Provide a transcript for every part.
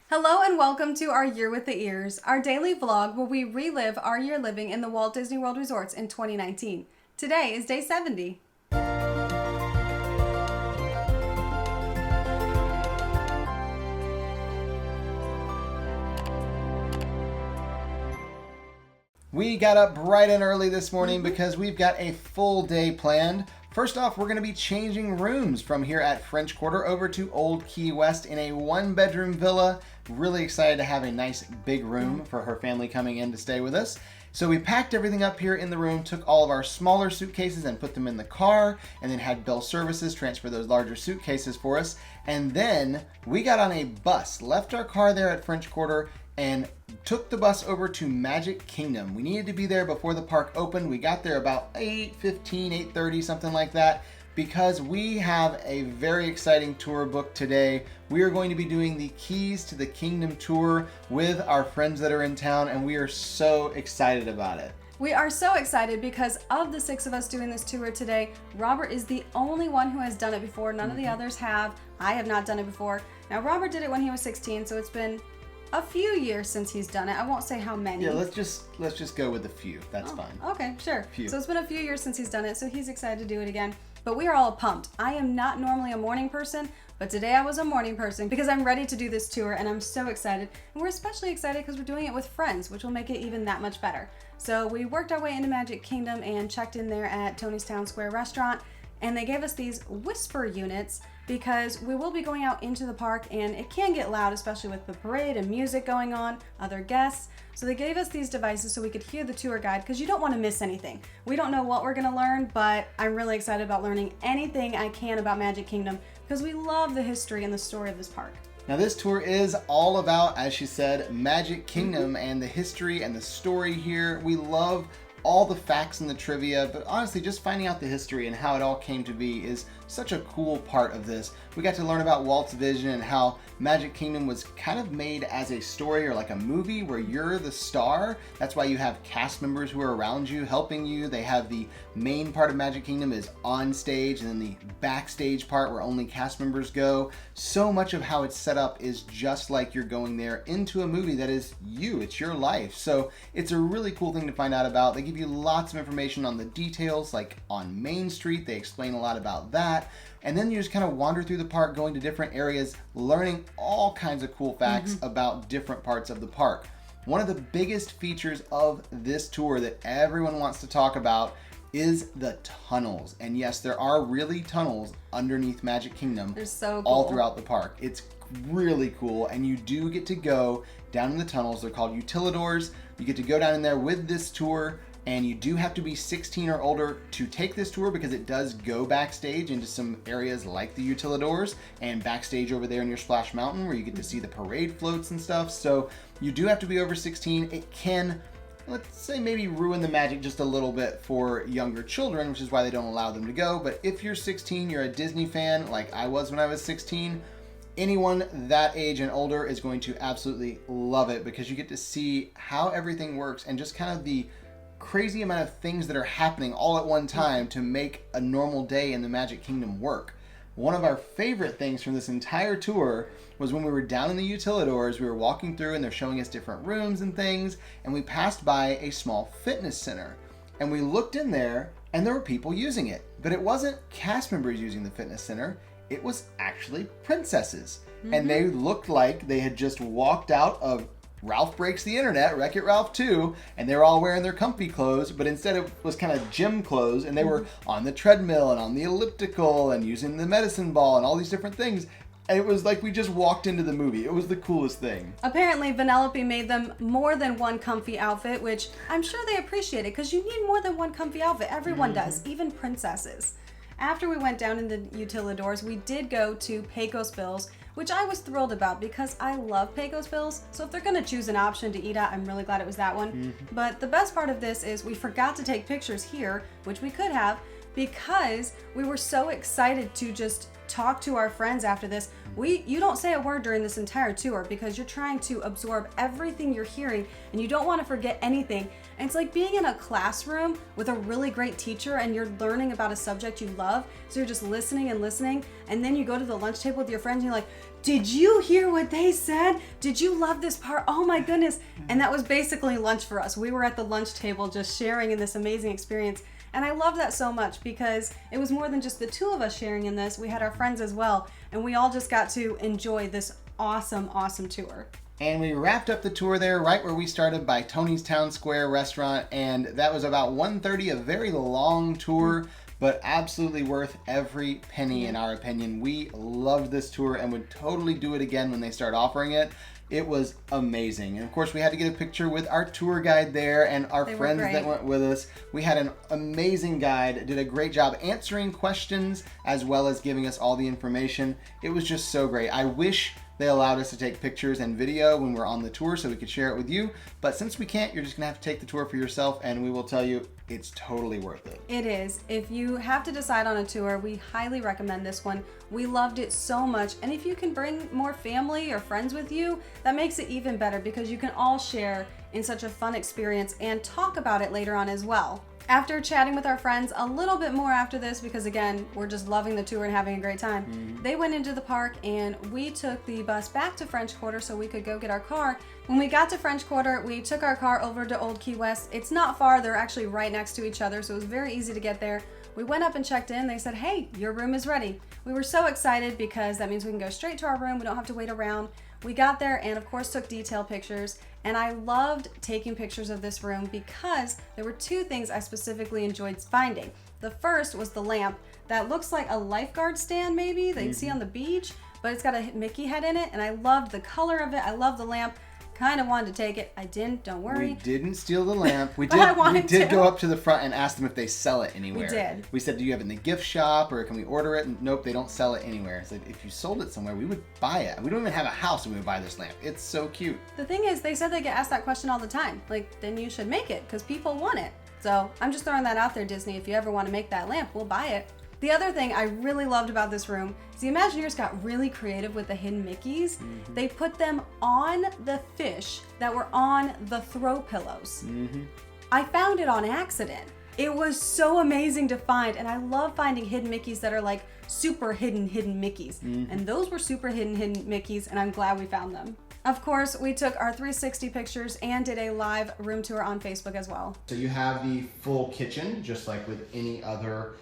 Hello and welcome to our Year with the Ears, our daily vlog where we relive our year living in the Walt Disney World Resorts in 2019. Today is day 70. We got up bright and early this morning because we've got a full day planned. First off, we're going to be changing rooms from here at French Quarter over to Old Key West in a one-bedroom villa. Really excited to have a nice big room for her family coming in to stay with us. So we packed everything up here in the room, took all of our smaller suitcases and put them in the car, and then had Bell Services transfer those larger suitcases for us. And then we got on a bus, left our car there at French Quarter, and took the bus over to Magic Kingdom. We needed to be there before the park opened. We got there about 8:15, 8:30, something like that, because we have a very exciting tour booked today. We are going to be doing the Keys to the Kingdom tour with our friends that are in town, and we are so excited about it. We are so excited because of the 6 of us doing this tour today, Robert is the only one who has done it before. None of the others have. I have not done it before. Now, Robert did it when he was 16, so it's been a few years since he's done it. I won't say how many. Yeah, let's just go with a few. That's fine. Okay, sure. Few. So it's been a few years since he's done it, so he's excited to do it again. But we are all pumped. I am not normally a morning person, but today I was a morning person because I'm ready to do this tour and I'm so excited. And we're especially excited because we're doing it with friends, which will make it even that much better. So we worked our way into Magic Kingdom and checked in there at Tony's Town Square restaurant, and they gave us these whisper units because we will be going out into the park and it can get loud, especially with the parade and music going on, other guests. So they gave us these devices so we could hear the tour guide because you don't want to miss anything. We don't know what we're going to learn, but I'm really excited about learning anything I can about Magic Kingdom because we love the history and the story of this park. Now this tour is all about, as she said, Magic Kingdom and the history and the story here. We love all the facts and the trivia, but honestly, just finding out the history and how it all came to be is such a cool part of this. We got to learn about Walt's vision and how Magic Kingdom was kind of made as a story or like a movie where you're the star. That's why you have cast members who are around you, helping you. They have the main part of Magic Kingdom is on stage, and then the backstage part where only cast members go. So much of how it's set up is just like you're going there into a movie that is you. It's your life. So it's a really cool thing to find out about. They give you lots of information on the details, like on Main Street. They explain a lot about that. And then you just kind of wander through the park, going to different areas, learning all kinds of cool facts about different parts of the park. One of the biggest features of this tour that everyone wants to talk about is the tunnels. And yes, there are really tunnels underneath Magic Kingdom. They're so cool. All throughout the park. It's really cool, and you do get to go down in the tunnels. They're called Utilidors. You get to go down in there with this tour. And you do have to be 16 or older to take this tour because it does go backstage into some areas like the Utilidors and backstage over there in your Splash Mountain where you get to see the parade floats and stuff. So you do have to be over 16. It can, let's say, maybe ruin the magic just a little bit for younger children, which is why they don't allow them to go. But if you're 16, you're a Disney fan like I was when I was 16, anyone that age and older is going to absolutely love it because you get to see how everything works and just kind of the crazy amount of things that are happening all at one time to make a normal day in the Magic Kingdom work. One of our favorite things from this entire tour was when we were down in the Utilidors. We were walking through and they're showing us different rooms and things, and we passed by a small fitness center. And we looked in there and there were people using it. But it wasn't cast members using the fitness center, it was actually princesses. And they looked like they had just walked out of Ralph Breaks the Internet, Wreck-It Ralph 2, and they were all wearing their comfy clothes, but instead it was kind of gym clothes, and they were on the treadmill and on the elliptical and using the medicine ball and all these different things. And it was like we just walked into the movie. It was the coolest thing. Apparently, Vanellope made them more than one comfy outfit, which I'm sure they appreciated because you need more than one comfy outfit. Everyone does, even princesses. After we went down in the Utilidors, we did go to Pecos Bills, which I was thrilled about because I love Pecos Bills. So if they're gonna choose an option to eat at, I'm really glad it was that one. But the best part of this is we forgot to take pictures here, which we could have, because we were so excited to just talk to our friends after this. You don't say a word during this entire tour because you're trying to absorb everything you're hearing and you don't want to forget anything. And it's like being in a classroom with a really great teacher and you're learning about a subject you love. So you're just listening and listening. And then you go to the lunch table with your friends and you're like, did you hear what they said? Did you love this part? Oh my goodness. And that was basically lunch for us. We were at the lunch table just sharing in this amazing experience. And I love that so much because it was more than just the two of us sharing in this. We had our friends as well. And we all just got to enjoy this awesome, awesome tour. And we wrapped up the tour there right where we started by Tony's Town Square restaurant. And that was about 1:30, a very long tour, but absolutely worth every penny in our opinion. We loved this tour and would totally do it again when they start offering it. It was amazing. And of course we had to get a picture with our tour guide there and our friends that went with us. We had an amazing guide, did a great job answering questions as well as giving us all the information. It was just so great. I wish they allowed us to take pictures and video when we're on the tour so we could share it with you. But since we can't, you're just gonna have to take the tour for yourself, and we will tell you it's totally worth it. It is. If you have to decide on a tour, we highly recommend this one. We loved it so much. And if you can bring more family or friends with you, that makes it even better because you can all share in such a fun experience and talk about it later on as well. After chatting with our friends a little bit more after this, because again, we're just loving the tour and having a great time, they went into the park and we took the bus back to French Quarter so we could go get our car. When we got to French Quarter, we took our car over to Old Key West. It's not far, they're actually right next to each other, so it was very easy to get there. We went up and checked in. They said, hey, your room is ready. We were so excited because that means we can go straight to our room. We don't have to wait around. We got there and of course took detailed pictures, and I loved taking pictures of this room because there were two things I specifically enjoyed finding. The first was the lamp that looks like a lifeguard stand maybe that you see on the beach, but it's got a Mickey head in it, and I loved the color of it. I love the lamp. Kind of wanted to take it. I didn't, don't worry. We didn't steal the lamp. We But I did go up to the front and ask them if they sell it anywhere. We did. We said, do you have it in the gift shop or can we order it? And nope, they don't sell it anywhere. I said, if you sold it somewhere, we would buy it. We don't even have a house and we would buy this lamp. It's so cute. The thing is, they said they get asked that question all the time. Like, then you should make it because people want it. So I'm just throwing that out there, Disney. If you ever want to make that lamp, we'll buy it. The other thing I really loved about this room is the Imagineers got really creative with the hidden Mickeys. They put them on the fish that were on the throw pillows. I found it on accident. It was so amazing to find, and I love finding hidden Mickeys that are like super hidden Mickeys. And those were super hidden Mickeys, and I'm glad we found them. Of course, we took our 360 pictures and did a live room tour on Facebook as well. So you have the full kitchen, just like with any other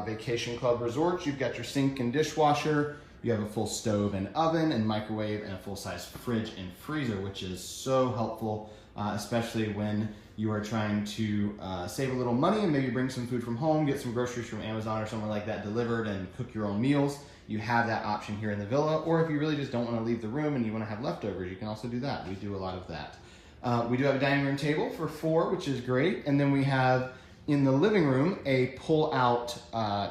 vacation club resort. You've got your sink and dishwasher. You have a full stove and oven and microwave and a full-size fridge and freezer, which is so helpful, especially when you are trying to save a little money and maybe bring some food from home, get some groceries from Amazon or somewhere like that delivered and cook your own meals. You have that option here in the villa, or if you really just don't want to leave the room and you want to have leftovers, you can also do that. We do a lot of that. We do have a dining room table for 4, which is great, and then we have in the living room a pull-out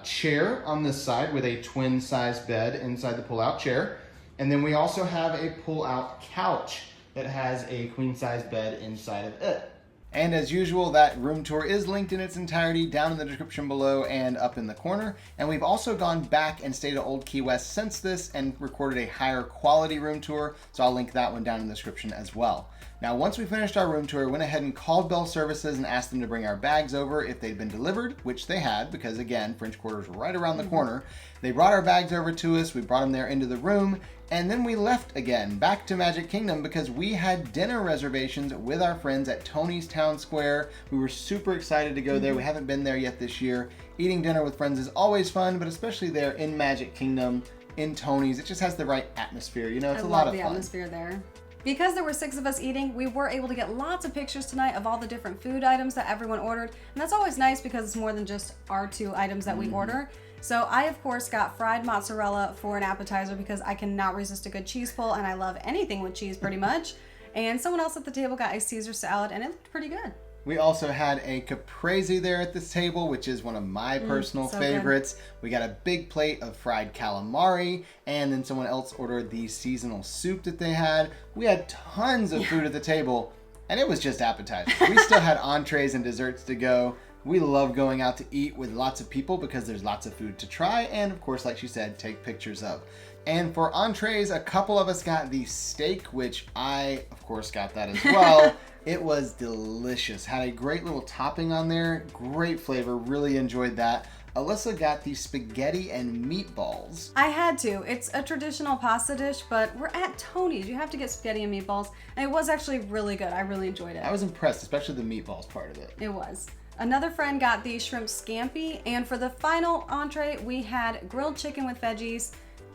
chair on this side with a twin-size bed inside the pull-out chair. And then we also have a pull-out couch that has a queen-size bed inside of it. And as usual, that room tour is linked in its entirety down in the description below and up in the corner. And we've also gone back and stayed at Old Key West since this and recorded a higher quality room tour. So I'll link that one down in the description as well. Now, once we finished our room tour, we went ahead and called Bell Services and asked them to bring our bags over if they'd been delivered, which they had, because again, French Quarter's right around the corner. They brought our bags over to us, we brought them there into the room, and then we left again, back to Magic Kingdom, because we had dinner reservations with our friends at Tony's Town Square. We were super excited to go there. We haven't been there yet this year. Eating dinner with friends is always fun, but especially there in Magic Kingdom, in Tony's, it just has the right atmosphere. You know, it's a lot of fun. I love the atmosphere there. Because there were 6 of us eating, we were able to get lots of pictures tonight of all the different food items that everyone ordered. And that's always nice because it's more than just our 2 items that we order. So I, of course, got fried mozzarella for an appetizer because I cannot resist a good cheese pull, and I love anything with cheese pretty much. And someone else at the table got a Caesar salad, and it looked pretty good. We also had a caprese there at this table, which is one of my personal favorites. Good. We got a big plate of fried calamari, and then someone else ordered the seasonal soup that they had. We had tons of food at the table, and it was just appetizers. We still had entrees and desserts to go. We love going out to eat with lots of people because there's lots of food to try, and of course, like she said, take pictures of. And for entrees, a couple of us got the steak, which I, of course, got that as well. It was delicious. Had a great little topping on there. Great flavor. Really enjoyed that. Alyssa got the spaghetti and meatballs. I had to. It's a traditional pasta dish, but we're at Tony's. You have to get spaghetti and meatballs. And it was actually really good. I really enjoyed it. I was impressed, especially the meatballs part of it. It was. Another friend got the shrimp scampi, and for the final entree, we had grilled chicken with veggies.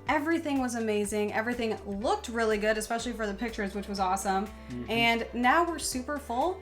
Everything was amazing. Everything looked really good, especially for the pictures, which was awesome. And now we're super full,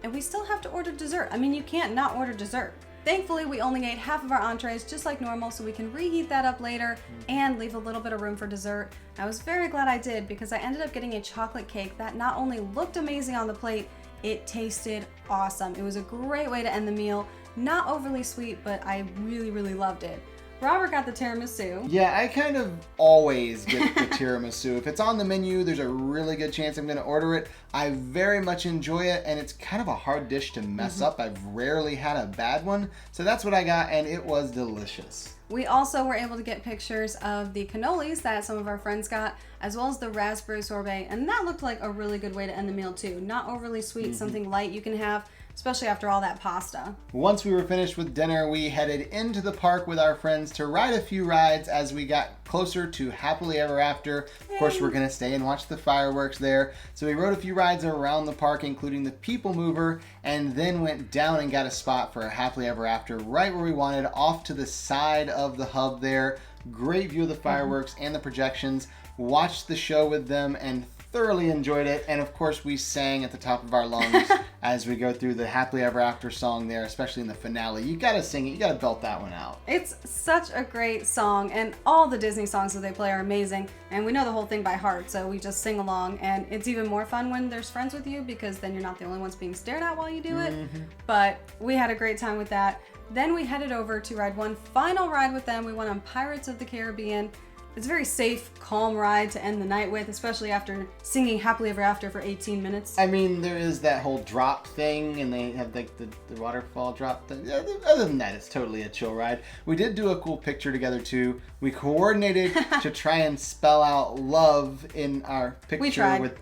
and we still have to order dessert. I mean, you can't not order dessert. Thankfully, we only ate half of our entrees, just like normal, so we can reheat that up later and leave a little bit of room for dessert. I was very glad I did, because I ended up getting a chocolate cake that not only looked amazing on the plate, it tasted awesome. It was a great way to end the meal. Not overly sweet, but I really, really loved it. Robert got the tiramisu. Yeah, I kind of always get the tiramisu. If it's on the menu, there's a really good chance I'm going to order it. I very much enjoy it, and it's kind of a hard dish to mess up. I've rarely had a bad one, so that's what I got, and it was delicious. We also were able to get pictures of the cannolis that some of our friends got, as well as the raspberry sorbet, and that looked like a really good way to end the meal too. Not overly sweet, something light you can have, especially after all that pasta. Once we were finished with dinner, we headed into the park with our friends to ride a few rides as we got closer to Happily Ever After. Of course, we're going to stay and watch the fireworks there. So we rode a few rides around the park, including the People Mover, and then went down and got a spot for a Happily Ever After right where we wanted, off to the side of the hub there. Great view of the fireworks and the projections. Watched the show with them and thoroughly enjoyed it, and of course we sang at the top of our lungs as we go through the Happily Ever After song there, especially in the finale. You gotta sing it, you gotta belt that one out. It's such a great song, and all the Disney songs that they play are amazing, and we know the whole thing by heart, so we just sing along, and it's even more fun when there's friends with you, because then you're not the only ones being stared at while you do it. But we had a great time with that. Then we headed over to ride one final ride with them. We went on Pirates of the Caribbean. It's a very safe, calm ride to end the night with, especially after singing Happily Ever After for 18 minutes. I mean, there is that whole drop thing, and they have like the waterfall drop thing. Other than that, it's totally a chill ride. We did do a cool picture together too. We coordinated to try and spell out love in our picture. We tried.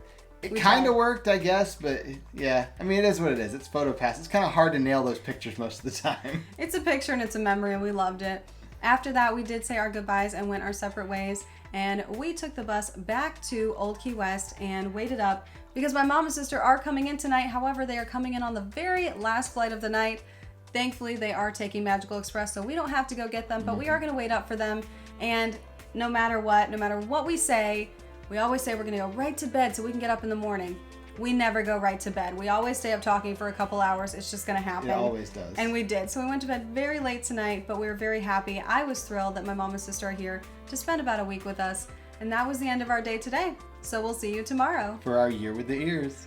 It kind of worked, I guess, but yeah. I mean, it is what it is. It's PhotoPass. It's kind of hard to nail those pictures most of the time. It's a picture and it's a memory, and we loved it. After that, we did say our goodbyes and went our separate ways, and we took the bus back to Old Key West and waited up because my mom and sister are coming in tonight. However, they are coming in on the very last flight of the night. Thankfully, they are taking Magical Express, so we don't have to go get them, but we are going to wait up for them. And no matter what we say, we always say we're going to go right to bed so we can get up in the morning. We never go right to bed. We always stay up talking for a couple hours. It's just going to happen. It always does. And we did. So we went to bed very late tonight, but we were very happy. I was thrilled that my mom and sister are here to spend about a week with us. And that was the end of our day today. So we'll see you tomorrow for our Year with the Ears.